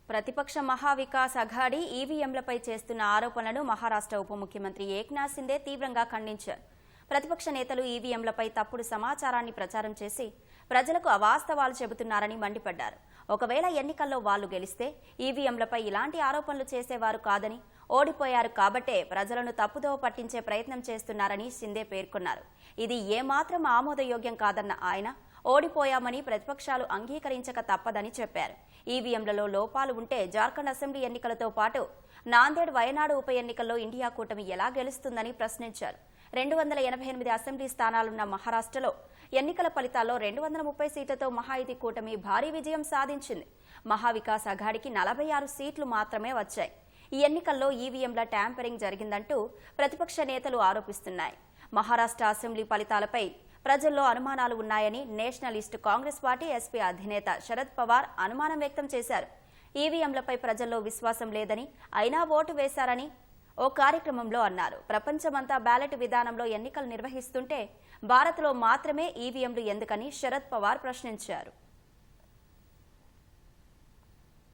ప్రతిపక్ష మహావికాస్ అఘాడీ ఈవీఎంలపై చేస్తున్న ఆరోపణలను మహారాష్ట్ర ఉప ముఖ్యమంత్రి ఏక్నాథ్ సిందే తీవ్రంగా ఖండించారు. ప్రతిపక్ష నేతలు ఈవీఎంలపై తప్పుడు సమాచారాన్ని ప్రచారం చేసి ప్రజలకు అవాస్తవాలు చెబుతున్నారని మండిపడ్డారు. ఒకవేళ ఎన్నికల్లో వాళ్లు గెలిస్తే ఈవీఎంలపై ఇలాంటి ఆరోపణలు చేసేవారు కాదని, ఓడిపోయారు కాబట్టే ప్రజలను తప్పుదోవ పట్టించే ప్రయత్నం చేస్తున్నారని సిందే పేర్కొన్నారు. ఇది ఏమాత్రం ఆమోదయోగ్యం కాదన్న ఆయన ఓడిపోయామని ప్రతిపక్షాలు అంగీకరించక తప్పదని చెప్పారు. ఈవీఎంలలో లోపాలు ఉంటే జార్ఖండ్ అసెంబ్లీ ఎన్నికలతో పాటు నాందేడ్, వయనాడు ఉప ఎన్నికల్లో ఇండియా కూటమి ఎలా గెలుస్తుందని ప్రశ్నించారు. 288 అసెంబ్లీ స్థానాలున్న మహారాష్ట్రలో ఎన్నికల ఫలితాల్లో 230 సీట్లతో మహాయుతి కూటమి భారీ విజయం సాధించింది. మహావికాస్ అఘాడీకి 46 సీట్లు మాత్రమే వచ్చాయి. ఈ ఎన్నికల్లో ఈవీఎంల ట్యాంపరింగ్ జరిగిందంటూ ప్రతిపక్ష నేతలు ఆరోపిస్తున్నాయి. మహారాష్ట్ర అసెంబ్లీ ఫలితాలపై ప్రజల్లో అనుమానాలు ఉన్నాయని నేషనలిస్ట్ కాంగ్రెస్ పార్టీ ఎస్పీ అధినేత శరద్ పవార్ అనుమానం వ్యక్తం చేశారు. ఈవీఎంలపై ప్రజల్లో విశ్వాసం లేదని, అయినా ఓటు వేశారని ఓ కార్యక్రమంలో అన్నారు. ప్రపంచమంతా బ్యాలెట్ విధానంలో ఎన్నికలు నిర్వహిస్తుంటే భారత్లో మాత్రమే ఈవీఎంలు ఎందుకని శరద్ పవార్ ప్రశ్నించారు.